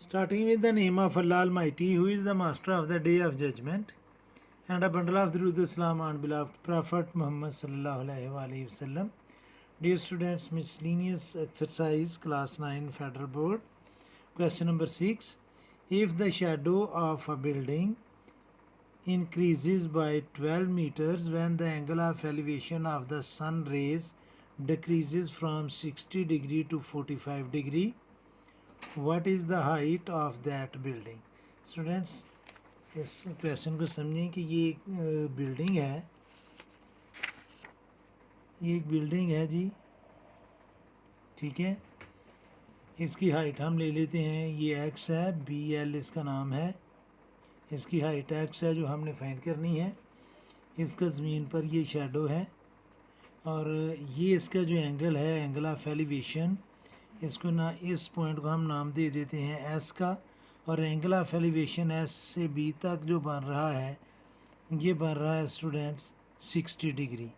Starting with the name of Allah Almighty, who is the master of the day of judgment, and a bundle of Durud Islam on beloved Prophet Muhammad sallallahu alaihi wasallam. Dear students, miscellaneous exercise, class 9, Federal Board. Question number 6. If the shadow of a building increases by 12 meters when the angle of elevation of the sun rays decreases from 60 degree to 45 degree, what is the height of that building? Students, इस question को समझें कि ये एक building है, ये एक building है जी, ठीक है। इसकी हाइट हम ले लेते हैं, ये x है, BL इसका नाम है, इसकी हाइट x है जो हमने फाइंड करनी है। इसका ज़मीन पर ये शेडो है और ये इसका जो एंगल है, एंगल ऑफ एलिवेशन, इसको ना इस पॉइंट को हम नाम दे देते हैं S का, और एंगल ऑफ एलिवेशन S से B तक जो बन रहा है, ये बन रहा है स्टूडेंट्स 60 डिग्री।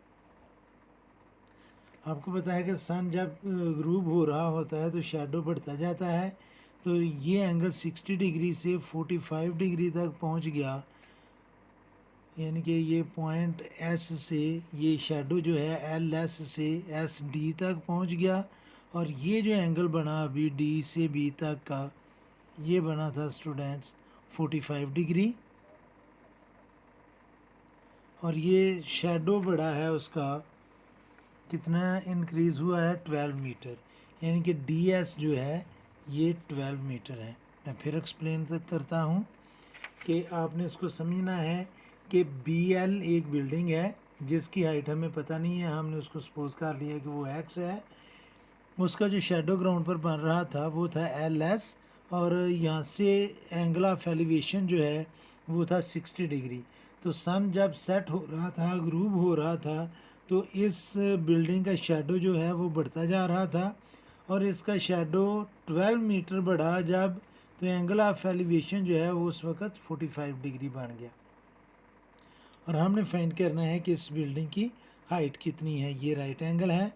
आपको पता है कि सन जब ग्रूब हो रहा होता है तो शेडो बढ़ता जाता है, तो ये एंगल 60 डिग्री से 45 डिग्री तक पहुंच गया, यानी कि ये पॉइंट S से ये शेडो जो है LS से SD तक पहुंच गया, और ये जो एंगल बना अभी D से B तक का, ये बना था स्टूडेंट्स 45 डिग्री, और ये शेडो बढ़ा है उसका कितना इंक्रीज़ हुआ है 12 मीटर, यानी कि DS जो है ये 12 मीटर है। मैं फिर एक्सप्लेन तक करता हूँ कि आपने इसको समझना है कि BL एक बिल्डिंग है जिसकी हाइट हमें पता नहीं है, हमने उसको सपोज कर लिया कि वो X है। उसका जो शेडो ग्राउंड पर बन रहा था वो था LS, और यहाँ से एंगल ऑफ एलिवेशन जो है वो था 60 डिग्री। तो सन जब सेट हो रहा था, ग्रूब हो रहा था, तो इस बिल्डिंग का शेडो जो है वो बढ़ता जा रहा था, और इसका शेडो 12 मीटर बढ़ा जब, तो एंगल ऑफ एलिवेशन जो है वो उस वक़्त 45 डिग्री बन गया। और हमने फाइंड करना है कि इस बिल्डिंग की हाइट कितनी है। ये राइट एंगल है।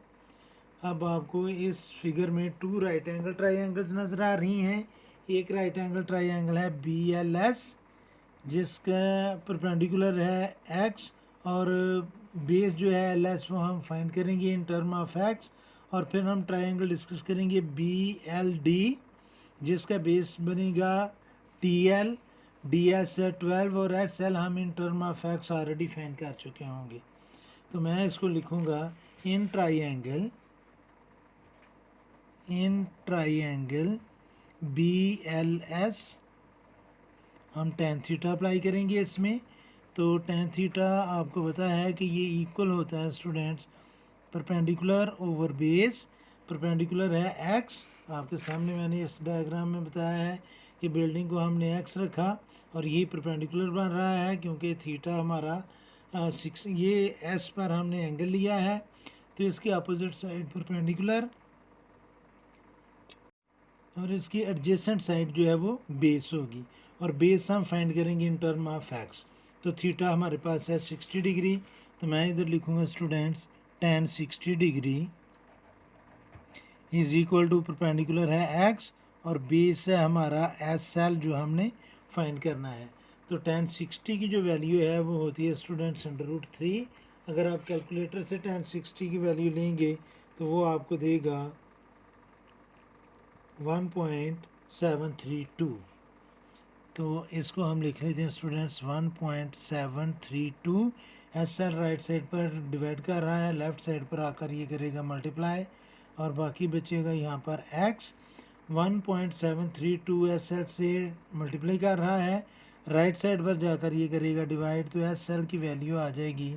अब आपको इस फिगर में 2 राइट एंगल ट्राइंगल्स नज़र आ रही हैं। एक राइट एंगल ट्राइंगल है BLS जिसका परपेंडिकुलर है X, और बेस जो है LS वो हम फाइंड करेंगे इन टर्म ऑफ X, और फिर हम ट्राइंगल डिस्कस करेंगे BLD जिसका बेस बनेगा TL, DS है 12, और SL हम इन term of X already find कर चुके होंगे। तो मैं इसको लिखूँगा इन ट्राइंगल BLS हम tan थीटा अप्लाई करेंगे इसमें। तो tan थीटा आपको पता है कि ये इक्वल होता है students perpendicular over base. Perpendicular है X, आपके सामने मैंने इस डायग्राम में बताया है कि बिल्डिंग को हमने X रखा और ये परपेंडिकुलर बन रहा है क्योंकि थीटा हमारा 6, ये S पर हमने एंगल लिया है, तो इसकी अपोजिट साइड परपेंडिकुलर और इसकी एडजेसेंट साइड जो है वो बेस होगी, और बेस हम फाइंड करेंगे इन टर्म ऑफ X। तो थीटा हमारे पास है 60 डिग्री, तो मैं इधर लिखूँगा students tan 60 degree is equal to perpendicular है X, और बेस है हमारा SL जो हमने फाइंड करना है। तो tan 60 की जो वैल्यू है वो होती है स्टूडेंट्स √3। अगर आप कैलकुलेटर से tan 60 की वैल्यू लेंगे तो वो आपको देगा 1.732। तो इसको हम लिख लेते हैं स्टूडेंट्स 1.732। SL राइट साइड पर डिवाइड कर रहा है, लेफ़्ट साइड पर आकर ये करेगा मल्टीप्लाई, और बाकी बचेगा यहाँ पर X। 1.732 SL से मल्टीप्लाई कर रहा है, राइट साइड पर जाकर ये करेगा डिवाइड, तो SL की वैल्यू आ जाएगी,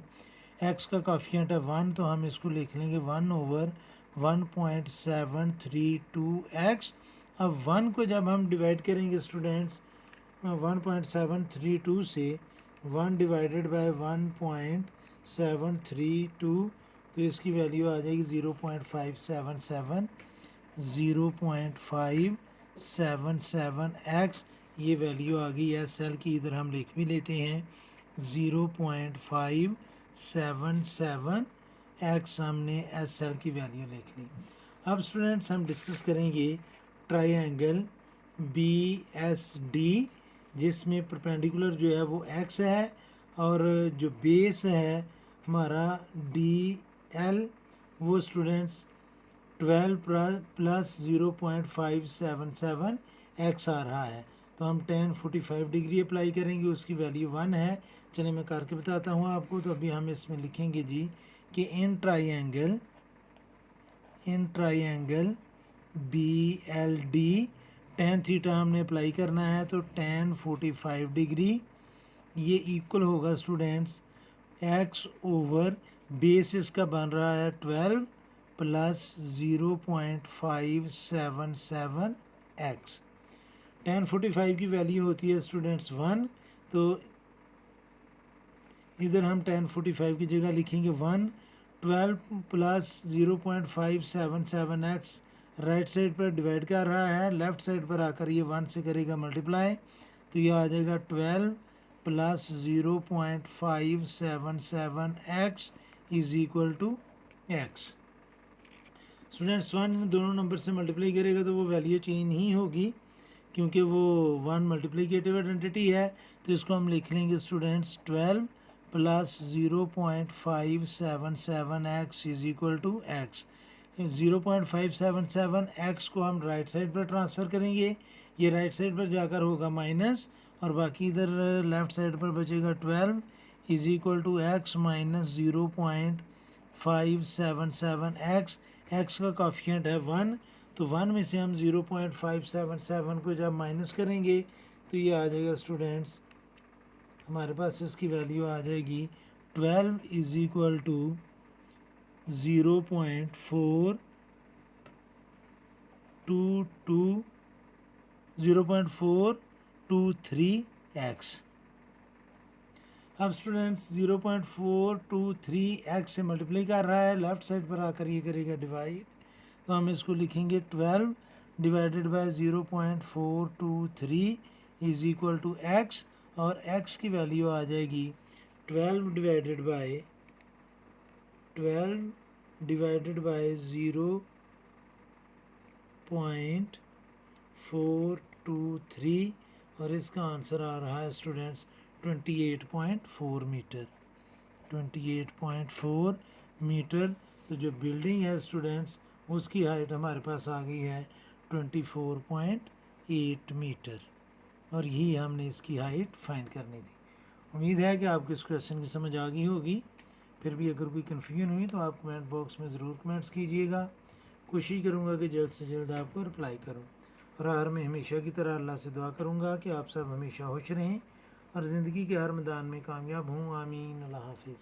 X का कॉफिशिएंट है 1, तो हम इसको लिख लेंगे 1/1.732X। अब 1 को जब हम डिवाइड करेंगे स्टूडेंट्स 1.732 से, 1 डिवाइडेड बाय 1.732, तो इसकी वैल्यू आ जाएगी 0.577, 0.577X ये वैल्यू आ गई SL की। इधर हम लिख भी लेते हैं 0.577X, हमने SL की वैल्यू लिख ली। अब स्टूडेंट्स हम डिस्कस करेंगे ट्राइंगल BSD, जिसमें परपेंडिकुलर जो है वो x है और जो बेस है हमारा DL वो स्टूडेंट्स 12 प्लस 0.577 x आ रहा है। तो हम tan 45 डिग्री अप्लाई करेंगे, उसकी वैल्यू 1 है। चलिए मैं करके बताता हूँ आपको। तो अभी हम इसमें लिखेंगे जी कि in triangle BLD tan theta हमने अप्लाई करना है, तो tan 45 डिग्री ये इक्वल होगा स्टूडेंट्स x ओवर बेस इसका बन रहा है 12 प्लस 0.577 x। tan 45 की वैल्यू होती है स्टूडेंट्स 1, तो इधर हम tan 45 की जगह लिखेंगे 1। 12 प्लस 0.577 x राइट साइड पर डिवाइड कर रहा है, लेफ़्ट साइड पर आकर ये 1 से करेगा मल्टीप्लाई, तो ये आ जाएगा 12 plus 0.577 x is equal to x। Students 1 इन दोनों नंबर से मल्टीप्लाई करेगा तो वो वैल्यू चेंज नहीं होगी, क्योंकि वो 1 मल्टीप्लिकेटिव आइडेंटिटी है। तो इसको हम लिख लेंगे students 12 plus 0.577 x is equal to x। 0.577 x को हम राइट साइड पर ट्रांसफ़र करेंगे, ये राइट साइड पर जाकर होगा माइनस, और बाकी इधर लेफ़्ट साइड पर बचेगा 12 is equal to x minus 0.577 x। x का कॉफिशेंट है 1, तो 1 में से हम 0.577 को जब माइनस करेंगे तो ये आ जाएगा स्टूडेंट्स, हमारे पास इसकी वैल्यू आ जाएगी 12 इज इक्वल टू 0.423 x। अब स्टूडेंट्स 0.423 x से मल्टीप्लाई कर रहा है, लेफ़्ट साइड पर आकर ये करेगा डिवाइड, तो हम इसको लिखेंगे 12 divided by 0.423 is equal to x, और x की वैल्यू आ जाएगी 12 डिवाइडेड बाय 0.423, और इसका आंसर आ रहा है स्टूडेंट्स 28.4 मीटर। 28.4 मीटर। तो जो बिल्डिंग है स्टूडेंट्स उसकी हाइट हमारे पास आ गई है 24.8 मीटर, और यही हमने इसकी हाइट फाइंड करनी थी। उम्मीद है कि आपको इस क्वेश्चन की समझ आ गई होगी। फिर भी अगर कोई कन्फ्यूजन हुई तो आप कमेंट बॉक्स में ज़रूर कमेंट्स कीजिएगा। कोशिश करूँगा कि जल्द से जल्द आपको रिप्लाई करूँ, और हर में हमेशा की तरह अल्लाह से दुआ करूँगा कि आप सब हमेशा खुश रहें और ज़िंदगी के हर मैदान में कामयाब हों। आमीन। अल्लाह हाफिज़।